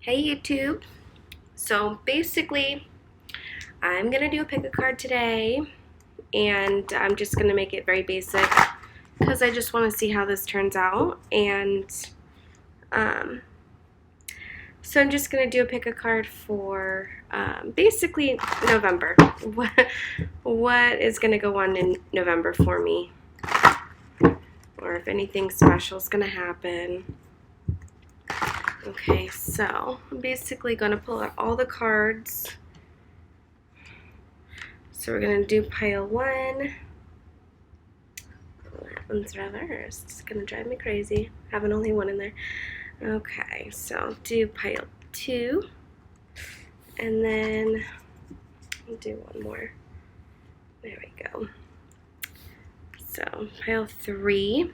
Hey YouTube. So basically, I'm gonna do a pick a card today, and I'm just gonna make it very basic because I just want to see how this turns out. And um, so I'm just gonna do a pick a card for basically November. What is gonna go on in November for me, or if anything special is gonna happen. Okay, so I'm basically gonna pull out all the cards. So we're gonna do pile one. That one's reversed. It's gonna drive me crazy having only one in there. Okay, so I'll do pile two, and then I'll do one more. There we go. So pile three.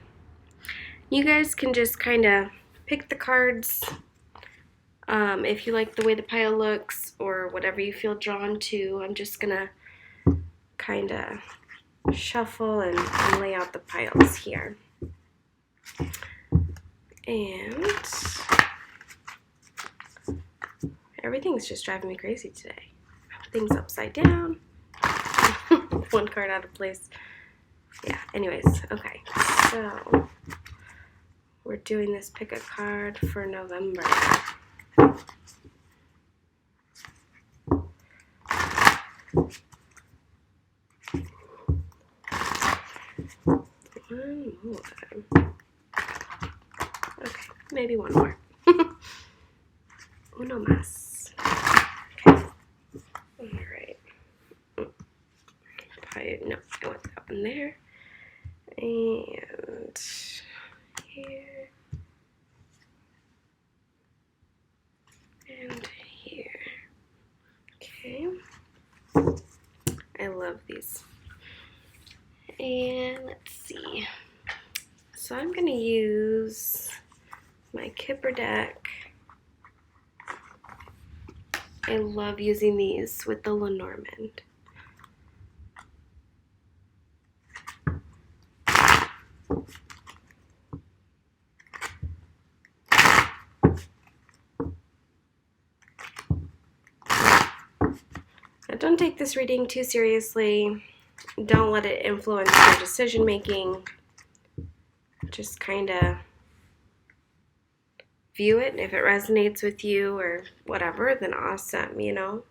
You guys can just kind of pick the cards if you like the way the pile looks or whatever you feel drawn to. I'm just gonna kind of shuffle and lay out the piles here. And everything's just driving me crazy today. Things upside down. One card out of place. Yeah, anyways, okay. So we're doing this pick a card for November. One more. Okay, maybe one more. Uno más. Okay. Alright. No, I want that one there. And here. And here. Okay. I love these. And let's see. So I'm going to use my Kipper deck. I love using these with the Lenormand. Now don't take this reading too seriously. Don't let it influence your decision making. Just kind of view it, and if it resonates with you or whatever, then awesome, you know.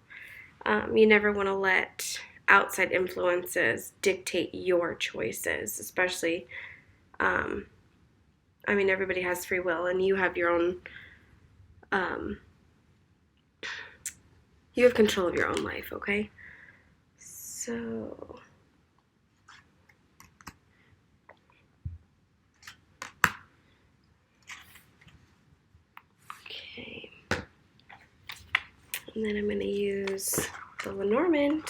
You never want to let outside influences dictate your choices, especially, I mean, everybody has free will, and you have your own, you have control of your own life, okay? So, okay. And then I'm going to use the Lenormand.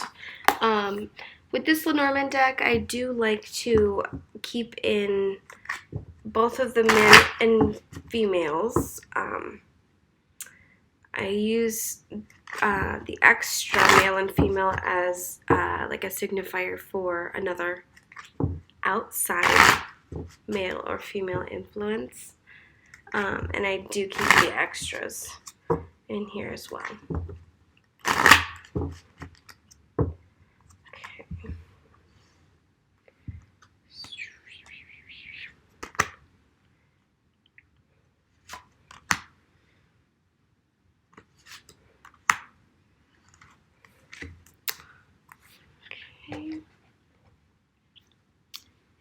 With this Lenormand deck, I do like to keep in both of the men and females. I use the extra male and female as like a signifier for another outside male or female influence. And I do keep the extras in here as well. Okay.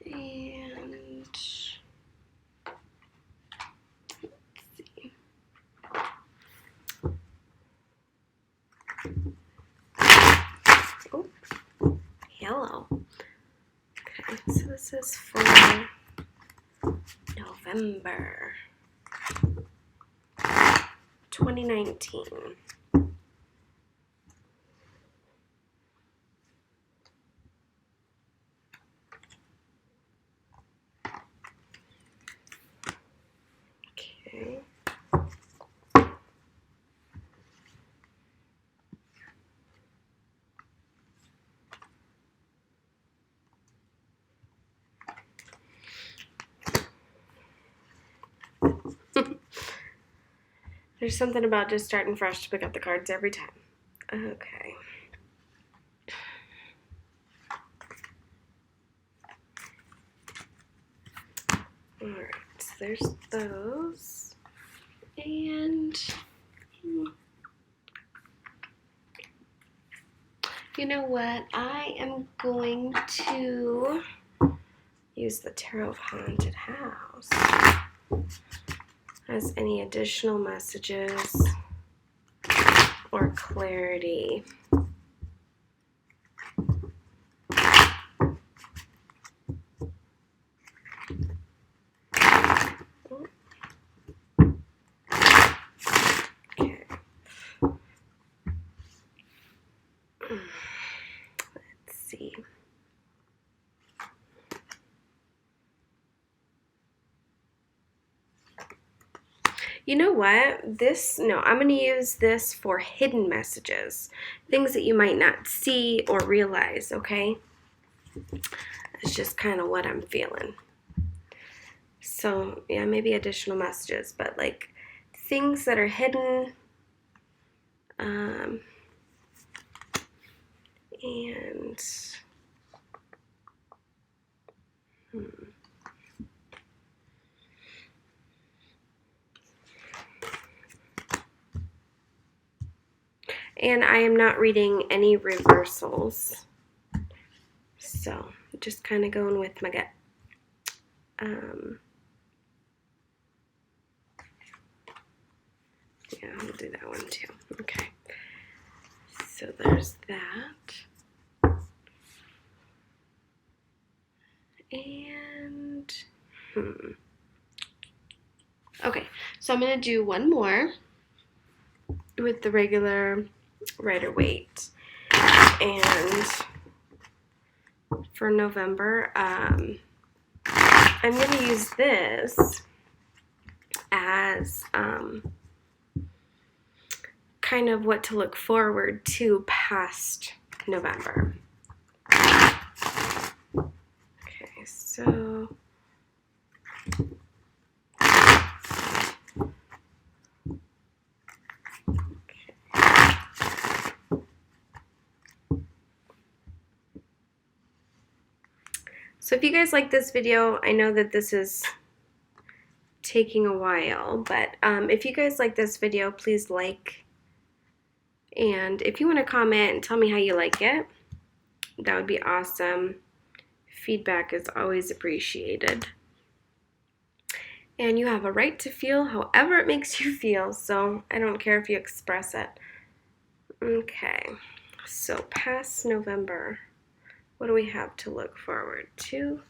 And let's see. Oh, yellow. Okay, so this is for November 2019. Okay. There's something about just starting fresh to pick up the cards every time. Okay. Alright, so there's those. And you know what? I am going to use the Tarot of Haunted House as any additional messages or clarity. Okay. Let's see. You know what? I'm going to use this for hidden messages. Things that you might not see or realize, okay? It's just kind of what I'm feeling. So, yeah, maybe additional messages, but like things that are hidden. And And I am not reading any reversals. So, just kind of going with my gut. Yeah, I'll do that one too. Okay. So there's that. And, okay, so I'm going to do one more with the regular Rider-Waite. And for November, I'm going to use this as kind of what to look forward to past November. Okay, so if you guys like this video, I know that this is taking a while, but if you guys like this video, please like. And if you want to comment and tell me how you like it, that would be awesome. Feedback is always appreciated. And you have a right to feel however it makes you feel, so I don't care if you express it. Okay, so past November, what do we have to look forward to?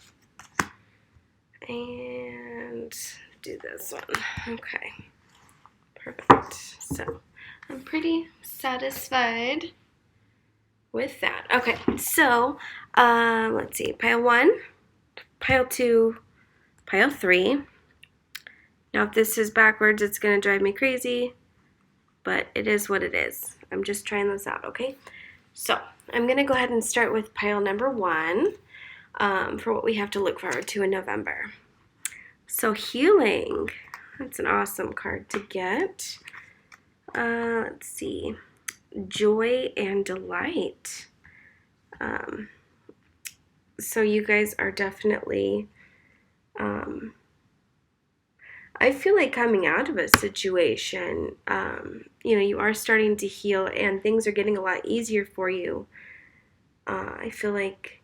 And do this one. Okay, perfect. So I'm pretty satisfied with that. Okay, so let's see, pile 1, pile 2, pile 3. Now if this is backwards, it's going to drive me crazy, but it is what it is. I'm just trying this out, okay? So I'm going to go ahead and start with pile number 1 for what we have to look forward to in November. So healing, that's an awesome card to get. Let's see, joy and delight. So you guys are definitely, I feel like coming out of a situation, you are starting to heal and things are getting a lot easier for you. I feel like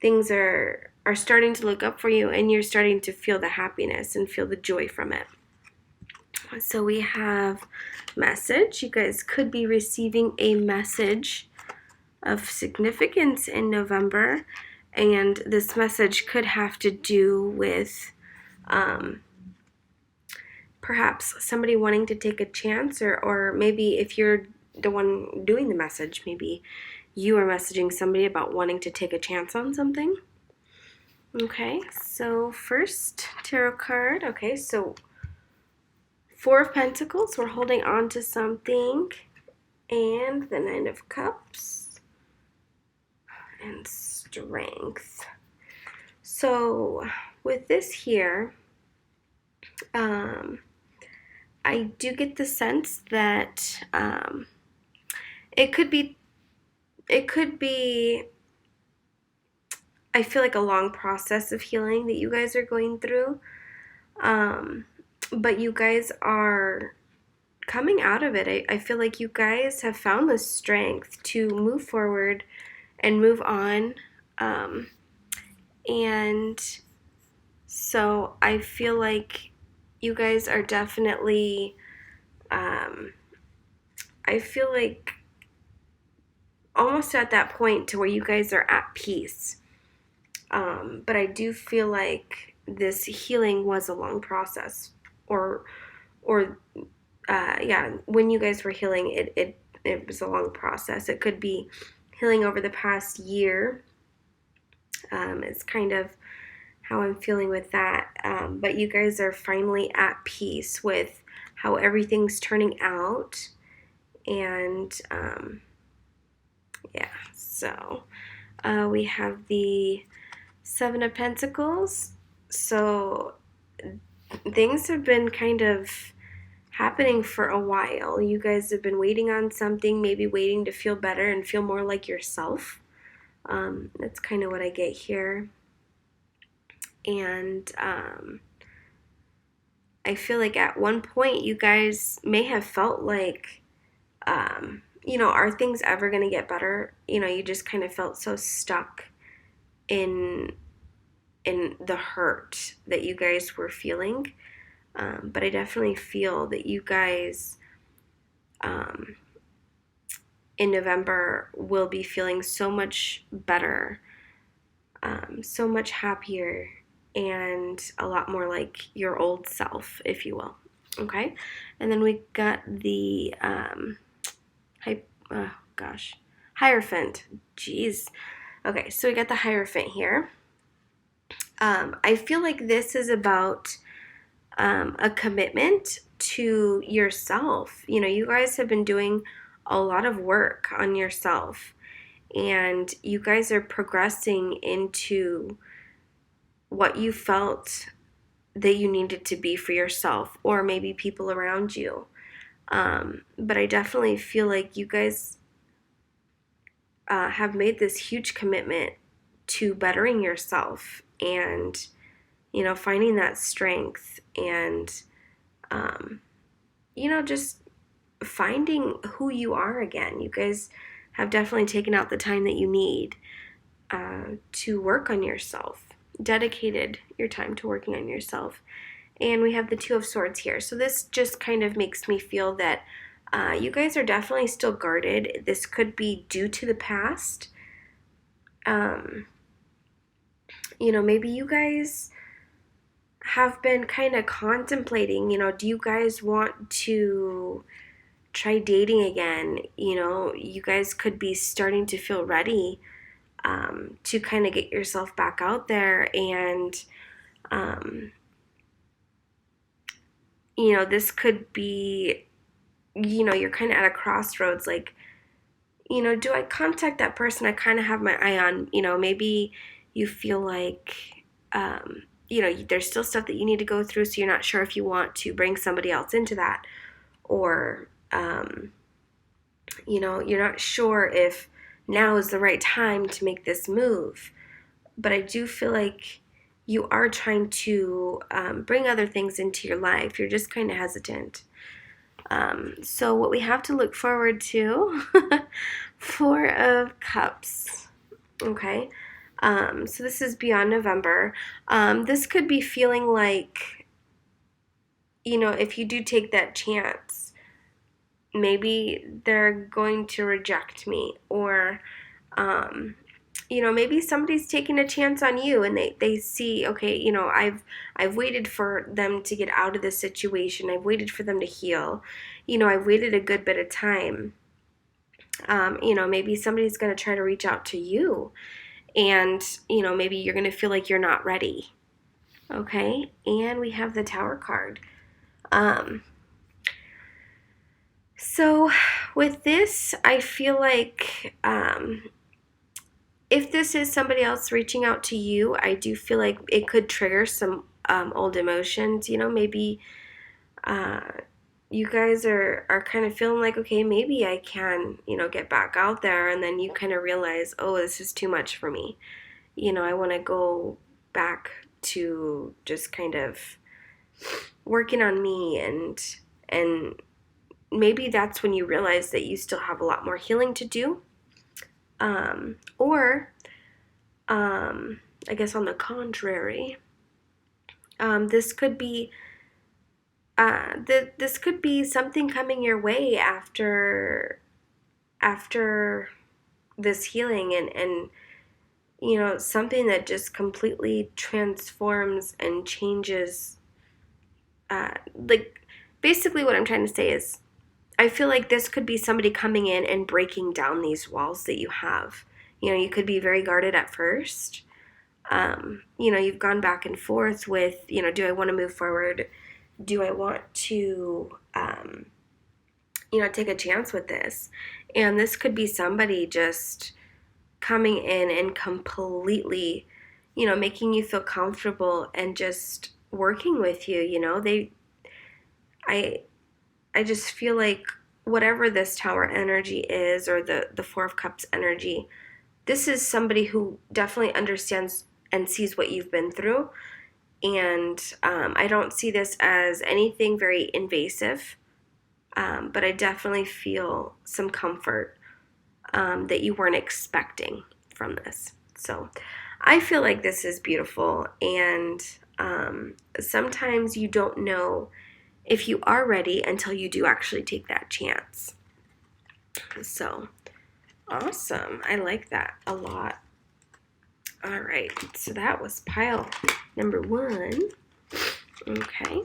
things are starting to look up for you and you're starting to feel the happiness and feel the joy from it. So we have message. You guys could be receiving a message of significance in November, and this message could have to do with perhaps somebody wanting to take a chance, or maybe if you're the one doing the message, maybe you are messaging somebody about wanting to take a chance on something. Okay, so first tarot card. Okay, so 4 of Pentacles, we're holding on to something, and the 9 of Cups, and Strength. So with this here, I do get the sense that it could be, it could be, I feel like a long process of healing that you guys are going through. Um, but you guys are coming out of it. I feel like you guys have found the strength to move forward and move on. Um, and so I feel like you guys are definitely, I feel like almost at that point to where you guys are at peace. But I do feel like this healing was a long process, or yeah, when you guys were healing, it was a long process. It could be healing over the past year. It's kind of how I'm feeling with that. But you guys are finally at peace with how everything's turning out, and yeah. So we have the Seven of Pentacles. So things have been kind of happening for a while. You guys have been waiting on something, maybe waiting to feel better and feel more like yourself. That's kind of what I get here. And I feel like at one point you guys may have felt like, are things ever going to get better? You just kind of felt so stuck in the hurt that you guys were feeling. But I definitely feel that you guys in November will be feeling so much better, so much happier, and a lot more like your old self, if you will. Okay? And then we got the Hierophant. Jeez. Okay, so we got the Hierophant here. I feel like this is about a commitment to yourself. You guys have been doing a lot of work on yourself, and you guys are progressing into what you felt that you needed to be for yourself, or maybe people around you. But I definitely feel like you guys have made this huge commitment to bettering yourself, and finding that strength, and just finding who you are again. You guys have definitely taken out the time that you need to work on yourself, dedicated your time to working on yourself. And we have the Two of Swords here. So this just kind of makes me feel that you guys are definitely still guarded. This could be due to the past. Maybe you guys have been kind of contemplating, do you guys want to try dating again? You guys could be starting to feel ready to kind of get yourself back out there. And, this could be, you're kind of at a crossroads, like, do I contact that person I kind of have my eye on? Maybe you feel like, there's still stuff that you need to go through, so you're not sure if you want to bring somebody else into that. Or, you're not sure if now is the right time to make this move. But I do feel like you are trying to bring other things into your life. You're just kind of hesitant. So what we have to look forward to, Four of Cups. Okay. So this is beyond November. This could be feeling like, if you do take that chance, maybe they're going to reject me, or, maybe somebody's taking a chance on you, and they see, okay, I've waited for them to get out of this situation. I've waited for them to heal. I've waited a good bit of time. Maybe somebody's going to try to reach out to you, and, maybe you're going to feel like you're not ready. Okay. And we have the Tower card. So with this, I feel like, if this is somebody else reaching out to you, I do feel like it could trigger some old emotions. Maybe you guys are kind of feeling like, okay, maybe I can, get back out there. And then you kind of realize, oh, this is too much for me. I want to go back to just kind of working on me, and maybe that's when you realize that you still have a lot more healing to do. Or I guess on the contrary, this could be this could be something coming your way after this healing, and something that just completely transforms and changes. Like, basically what I'm trying to say is, I feel like this could be somebody coming in and breaking down these walls that you have. You could be very guarded at first. You've gone back and forth with, do I want to move forward? Do I want to, take a chance with this? And this could be somebody just coming in and completely, making you feel comfortable and just working with you. I just feel like whatever this Tower energy is, or the Four of Cups energy, this is somebody who definitely understands and sees what you've been through. And I don't see this as anything very invasive, but I definitely feel some comfort that you weren't expecting from this. So I feel like this is beautiful, and sometimes you don't know if you are ready until you do actually take that chance. So awesome. I like that a lot. All right, so that was pile number 1. Okay,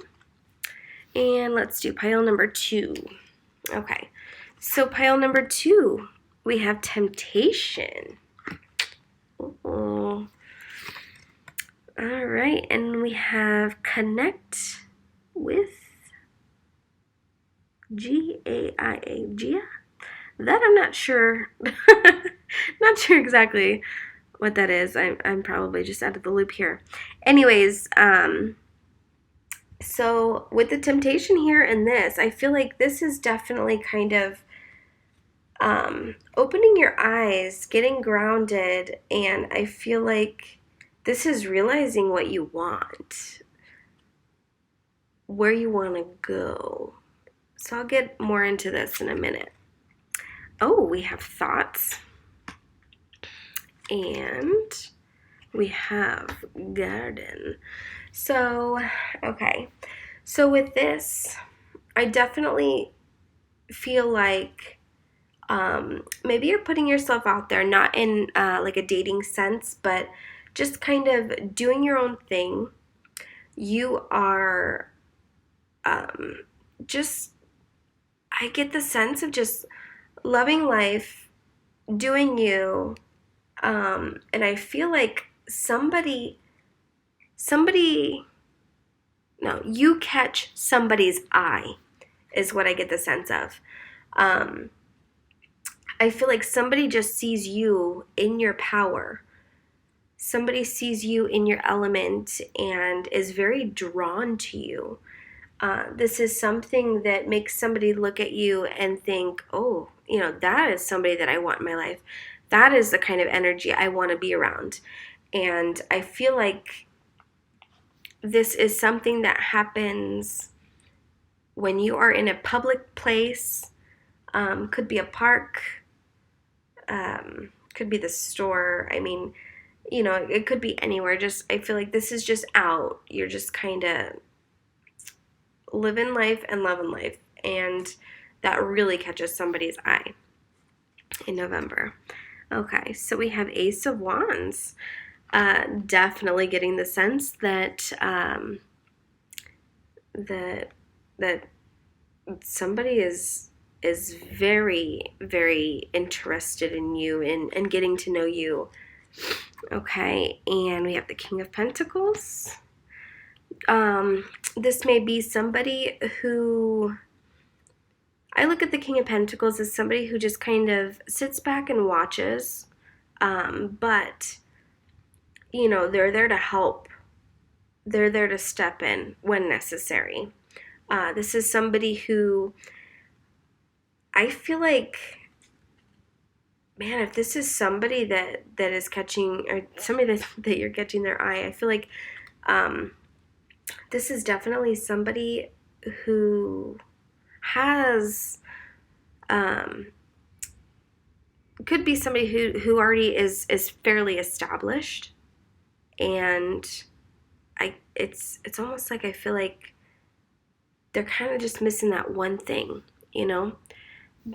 and let's do pile number 2. Okay, so pile number 2, we have temptation. All right, and we have connect with G-A-I-A, Gia? That I'm not sure. Not sure exactly what that is. I'm probably just out of the loop here. Anyways, so with the temptation here in this, I feel like this is definitely kind of opening your eyes, getting grounded, and I feel like this is realizing what you want, where you want to go. So I'll get more into this in a minute. Oh, we have thoughts. And we have garden. So, okay. So with this, I definitely feel like maybe you're putting yourself out there, not in like a dating sense, but just kind of doing your own thing. You are just, I get the sense of just loving life, doing you, and I feel like you catch somebody's eye, is what I get the sense of. I feel like somebody just sees you in your power. Somebody sees you in your element and is very drawn to you. This is something that makes somebody look at you and think, oh, that is somebody that I want in my life. That is the kind of energy I want to be around. And I feel like this is something that happens when you are in a public place. Could be a park, could be the store. I mean, it could be anywhere. Just, I feel like this is just out. You're just kind of living life and loving life, and that really catches somebody's eye in November. Okay, so we have Ace of Wands. Definitely getting the sense that that somebody is very, very interested in you and getting to know you. Okay, and we have the King of Pentacles. This may be somebody who, I look at the King of Pentacles as somebody who just kind of sits back and watches, but, they're there to help. They're there to step in when necessary. This is somebody who I feel like, man, if this is somebody that is catching, or somebody that you're catching their eye, I feel like this is definitely somebody who has, could be somebody who already is fairly established, and it's almost like I feel like they're kind of just missing that one thing, you know?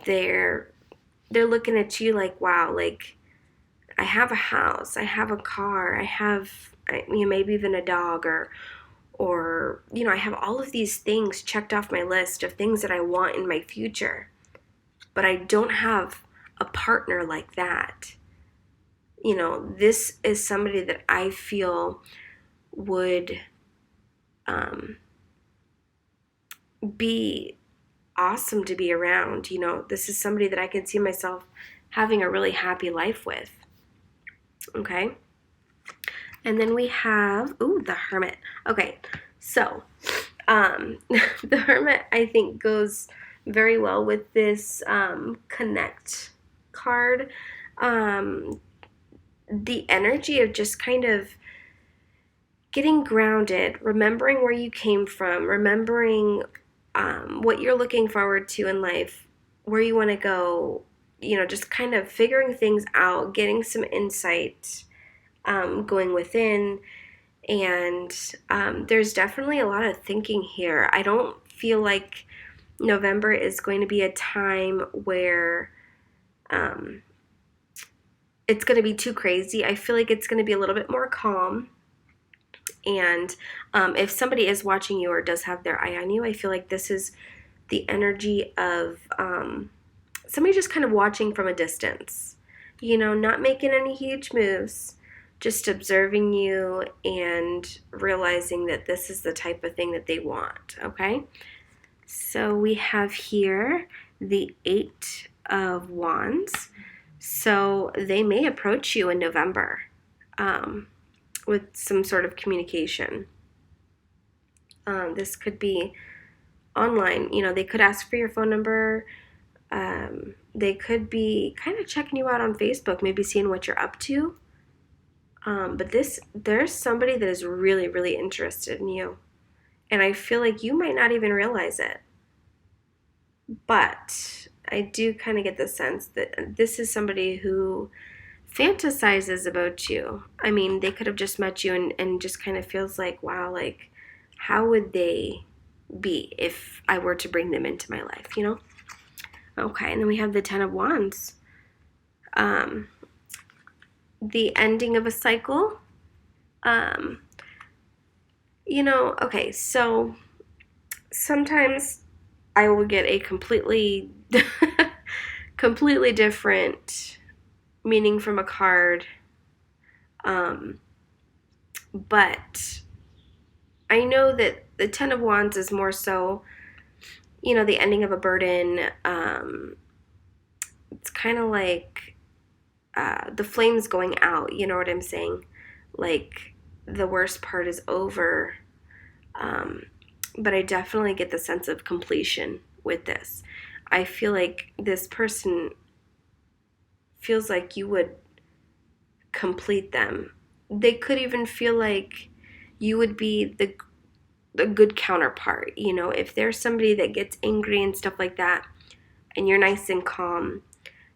They're looking at you like, wow, like I have a house, I have a car, I have, maybe even a dog, or I have all of these things checked off my list of things that I want in my future, but I don't have a partner like that. This is somebody that I feel would be awesome to be around. This is somebody that I can see myself having a really happy life with. Okay. And then we have, the Hermit. Okay, so the Hermit, I think, goes very well with this Connect card. The energy of just kind of getting grounded, remembering where you came from, remembering what you're looking forward to in life, where you want to go, just kind of figuring things out, getting some insight, going within. And there's definitely a lot of thinking here. I don't feel like November is going to be a time where it's going to be too crazy. I feel like it's going to be a little bit more calm. And if somebody is watching you or does have their eye on you, I feel like this is the energy of somebody just kind of watching from a distance, not making any huge moves, just observing you and realizing that this is the type of thing that they want, okay? So we have here the Eight of Wands. So they may approach you in November with some sort of communication. This could be online. They could ask for your phone number. They could be kind of checking you out on Facebook, maybe seeing what you're up to. But there's somebody that is really, really interested in you. And I feel like you might not even realize it. But I do kind of get the sense that this is somebody who fantasizes about you. I mean, they could have just met you and just kind of feels like, wow, like, how would they be if I were to bring them into my life, Okay, and then we have the Ten of Wands. The ending of a cycle. Okay, so sometimes I will get a completely different meaning from a card. But I know that the Ten of Wands is more so, the ending of a burden. It's kind of like the flames going out, you know what I'm saying? Like, the worst part is over. But I definitely get the sense of completion with this. I feel like this person feels like you would complete them. They could even feel like you would be the good counterpart. If there's somebody that gets angry and stuff like that, and you're nice and calm,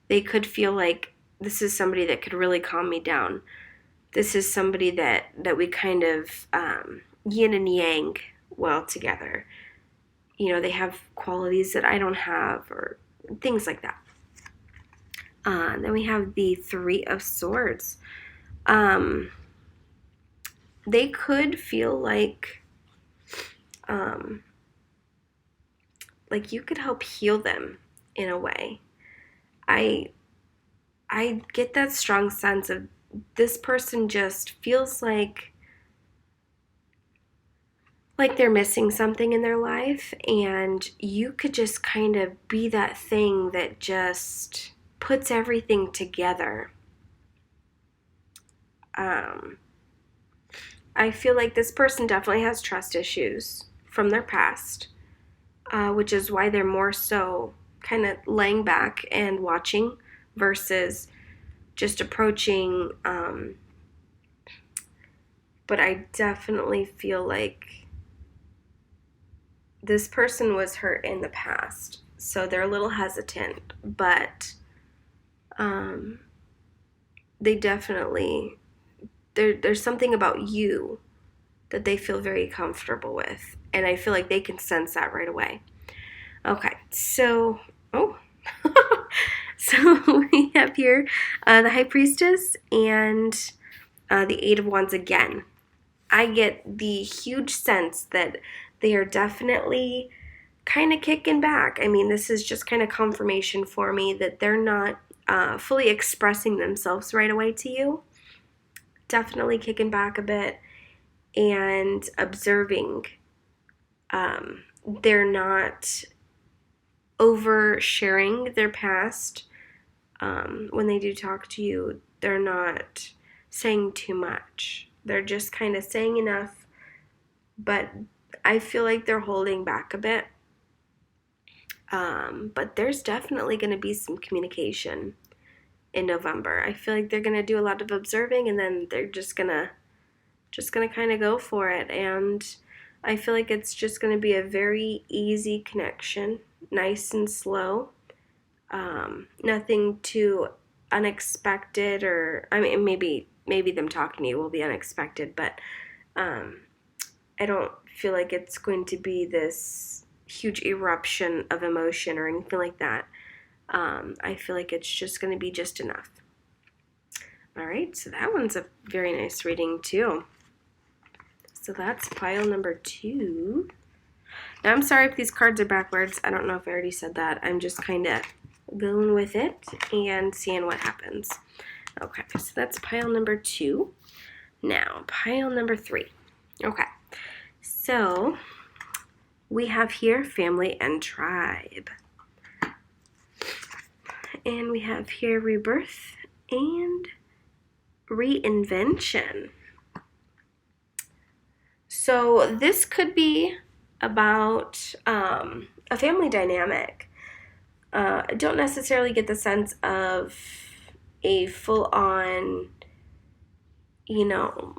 they could feel like this is somebody that could really calm me down. This is somebody that we kind of yin and yang well together. They have qualities that I don't have, or things like that. Then we have the Three of Swords. They could feel like you could help heal them in a way. I get that strong sense of this person just feels like they're missing something in their life, and you could just kind of be that thing that just puts everything together. I feel like this person definitely has trust issues from their past. which is why they're more so kind of laying back and watching versus just approaching. But I definitely feel like this person was hurt in the past, so they're a little hesitant, but they definitely, there's something about you that they feel very comfortable with, and I feel like they can sense that right away. Okay, so, oh, so we have here the High Priestess and the Eight of Wands again. I get the huge sense that they are definitely kind of kicking back. I mean, this is just kind of confirmation for me that they're not fully expressing themselves right away to you. Definitely kicking back a bit and observing. They're not oversharing their past. When they do talk to you, they're not saying too much. They're just kind of saying enough, but I feel like they're holding back a bit. But there's definitely going to be some communication in November. I feel like they're going to do a lot of observing, and then they're just gonna kind of go for it. And I feel like it's just going to be a very easy connection, nice and slow. Nothing too unexpected, or I mean, maybe them talking to you will be unexpected, but I don't feel like it's going to be this huge eruption of emotion or anything like that. I feel like it's just going to be just enough. All right, so that one's a very nice reading too. So that's pile number 2. Now, I'm sorry if these cards are backwards. I don't know if I already said that. I'm just kind of going with it and seeing what happens. Okay, so that's pile number 2. Now, pile number 3. Okay, so we have here family and tribe. And we have here rebirth and reinvention. So this could be about a family dynamic. I don't necessarily get the sense of a full-on,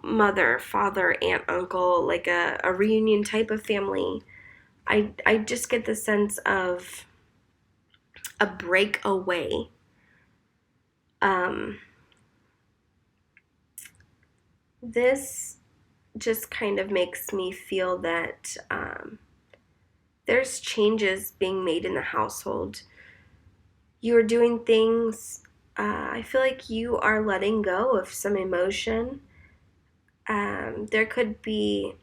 mother, father, aunt, uncle, like a reunion type of family. I just get the sense of a breakaway. This just kind of makes me feel that there's changes being made in the household. You're doing things, I feel like you are letting go of some emotion. There could be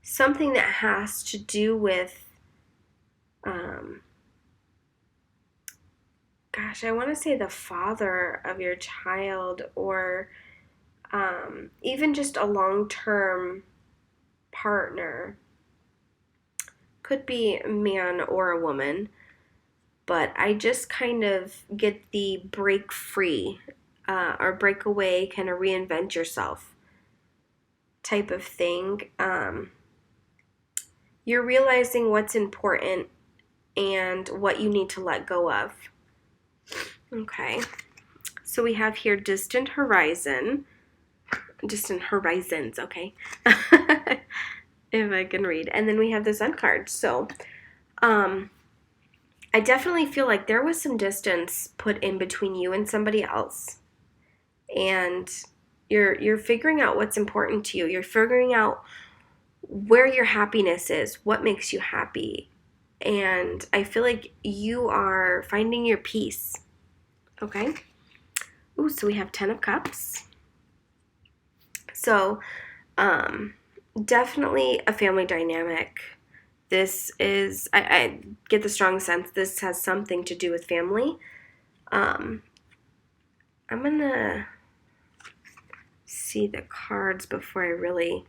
something that has to do with, I want to say the father of your child, or even just a long-term partner. Could be a man or a woman, but I just kind of get the break free or break away, kind of reinvent yourself type of thing. You're realizing what's important and what you need to let go of. Okay, so we have here distant horizons, okay. If I can read. And then we have the Sun card. So I definitely feel like there was some distance put in between you and somebody else. And you're figuring out what's important to you. You're figuring out where your happiness is, what makes you happy. And I feel like you are finding your peace. Okay? Ooh, so we have 10 of Cups. So, definitely a family dynamic. This is, I get the strong sense this has something to do with family. I'm going to see the cards before I really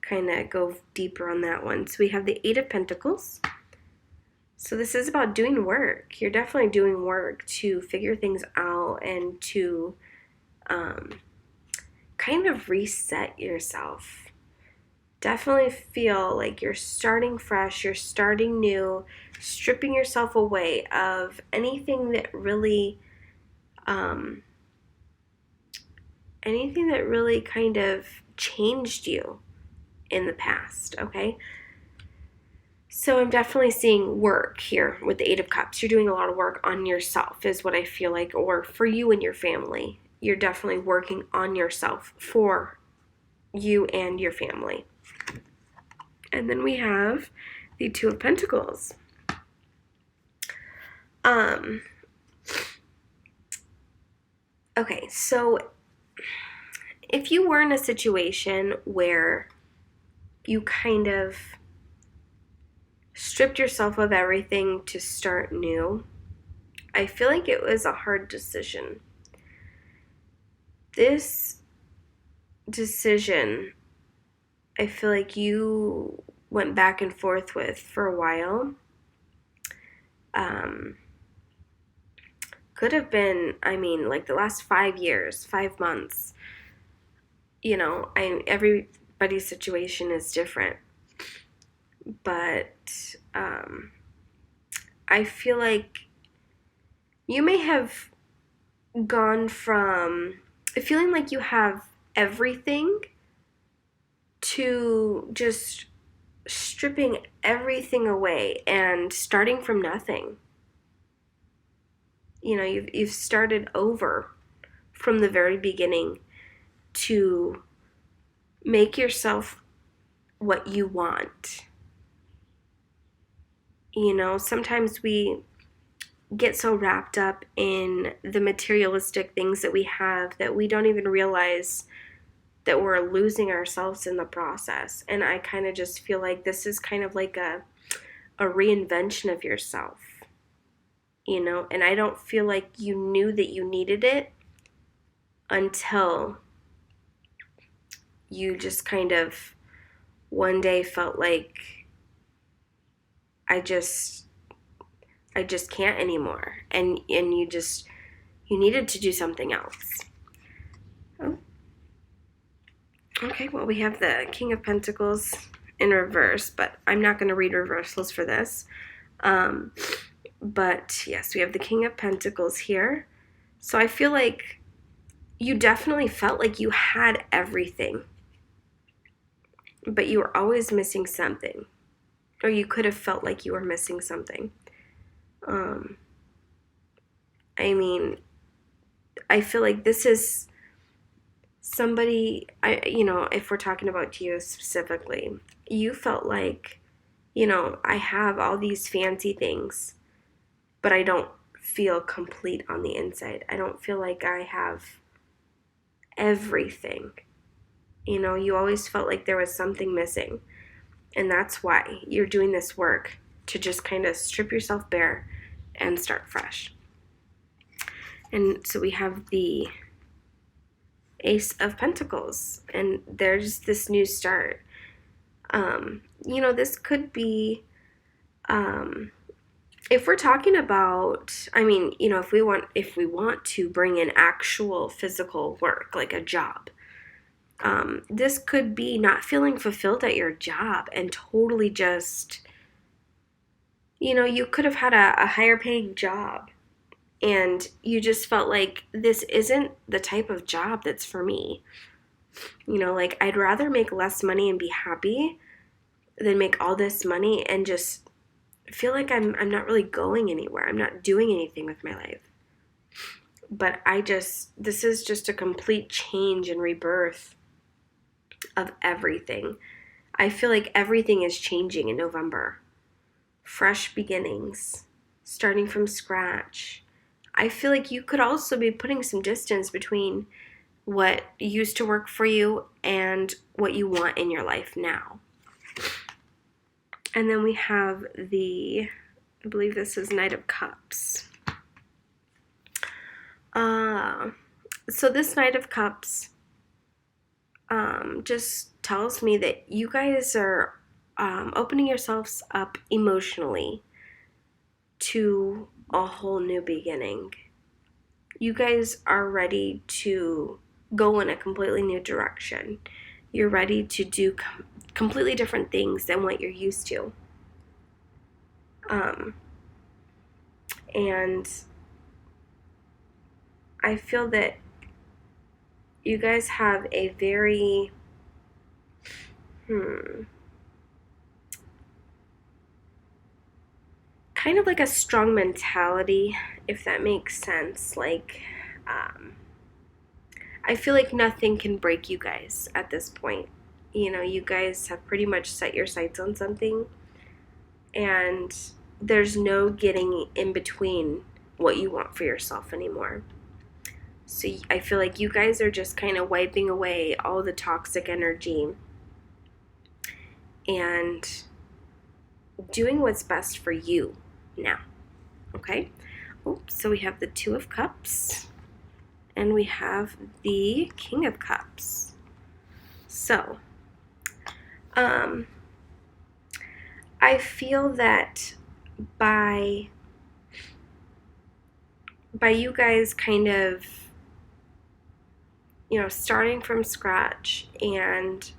kind of go deeper on that one. So we have the 8 of Pentacles. So this is about doing work. You're definitely doing work to figure things out and to kind of reset yourself. definitely feel like you're starting fresh, you're starting new, stripping yourself away of anything that really kind of changed you in the past, okay? So I'm definitely seeing work here with the Eight of Cups. You're doing a lot of work on yourself is what I feel like, or for you and your family. You're definitely working on yourself for you and your family. And then we have the Two of Pentacles. Okay, so if you were in a situation where you kind of stripped yourself of everything to start new, I feel like it was a hard decision. This decision, I feel like you went back and forth with for a while. Could have been, like the last 5 years, 5 months. Everybody's situation is different. But I feel like you may have gone from feeling like you have everything to just stripping everything away and starting from nothing. You've started over from the very beginning to make yourself what you want. Sometimes we get so wrapped up in the materialistic things that we have that we don't even realize that we're losing ourselves in the process. And I kind of just feel like this is kind of like a reinvention of yourself, and I don't feel like you knew that you needed it until you just kind of one day felt like I just can't anymore, and you needed to do something else. Oh. Okay, well, we have the King of Pentacles in reverse, but I'm not going to read reversals for this. But yes, we have the King of Pentacles here. So I feel like you definitely felt like you had everything, but you were always missing something, or you could have felt like you were missing something. I feel like this is somebody, if we're talking about you specifically, you felt like, I have all these fancy things, but I don't feel complete on the inside. I don't feel like I have everything. You always felt like there was something missing. And that's why you're doing this work, to just kind of strip yourself bare and start fresh. And so we have the Ace of Pentacles, and there's this new start. This could be, if we're talking about, if we want to bring in actual physical work, like a job, this could be not feeling fulfilled at your job and totally just, you could have had a higher paying job and you just felt like this isn't the type of job that's for me. Like I'd rather make less money and be happy than make all this money and just feel like I'm not really going anywhere. I'm not doing anything with my life. But this is just a complete change and rebirth of everything. I feel like everything is changing in November. Fresh beginnings, starting from scratch. I feel like you could also be putting some distance between what used to work for you and what you want in your life now. And then we have I believe this is Knight of Cups. So this Knight of Cups just tells me that you guys are opening yourselves up emotionally to a whole new beginning. You guys are ready to go in a completely new direction. You're ready to do completely different things than what you're used to. And I feel that you guys have a very, kind of like a strong mentality, if that makes sense. Like, I feel like nothing can break you guys at this point. You know, you guys have pretty much set your sights on something, and there's no getting in between what you want for yourself anymore. So I feel like you guys are just kind of wiping away all the toxic energy and doing what's best for you now. Okay? So we have the Two of Cups and we have the King of Cups. So, I feel that by you guys kind of, you know, starting from scratch and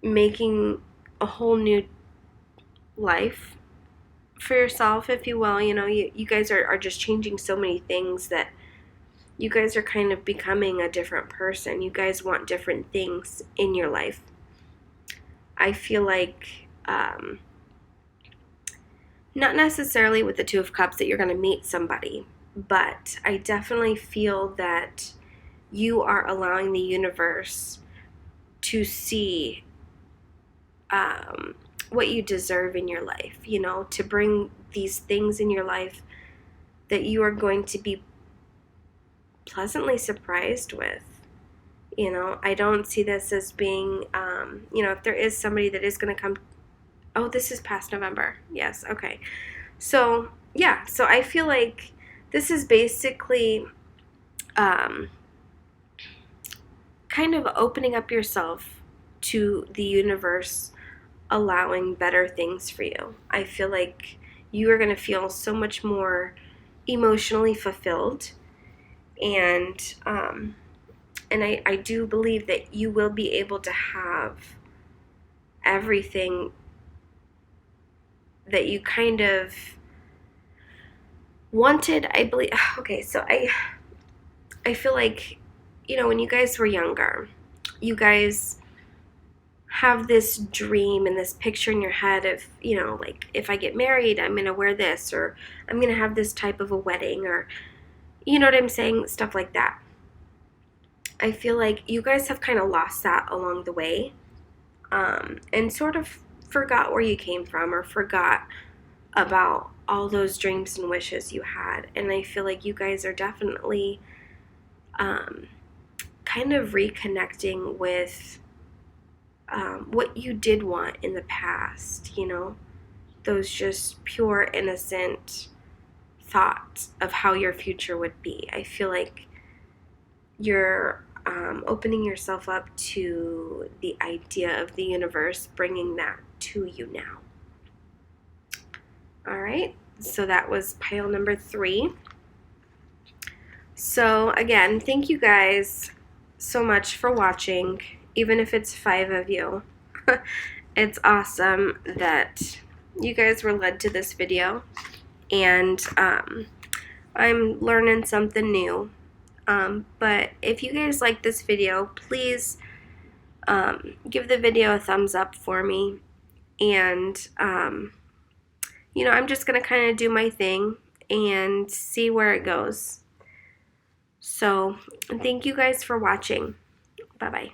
making a whole new life for yourself, if you will. You know, you guys are just changing so many things that you guys are kind of becoming a different person. You guys want different things in your life. I feel like, not necessarily with the Two of Cups that you're going to meet somebody, but I definitely feel that you are allowing the universe to see what you deserve in your life, you know, to bring these things in your life that you are going to be pleasantly surprised with. You know, I don't see this as being, you know, if there is somebody that is going to come. Oh, this is past November. Yes, okay. So, yeah, so I feel like this is basically kind of opening up yourself to the universe allowing better things for you. I feel like you are going to feel so much more emotionally fulfilled, and I do believe that you will be able to have everything that you kind of wanted. I believe, okay, so I feel like, you know, when you guys were younger, you guys have this dream and this picture in your head of, you know, like, if I get married, I'm going to wear this, or I'm going to have this type of a wedding, or, you know what I'm saying? Stuff like that. I feel like you guys have kind of lost that along the way, and sort of forgot where you came from, or forgot about all those dreams and wishes you had. And I feel like you guys are definitely kind of reconnecting with what you did want in the past, you know, those just pure, innocent thoughts of how your future would be. I feel like you're opening yourself up to the idea of the universe bringing that to you now. All right, so that was pile number 3. So again, thank you guys so much for watching, even if it's 5 of you. It's awesome that you guys were led to this video, and I'm learning something new. But if you guys like this video, please give the video a thumbs up for me. And, you know, I'm just going to kind of do my thing and see where it goes. So, thank you guys for watching. Bye-bye.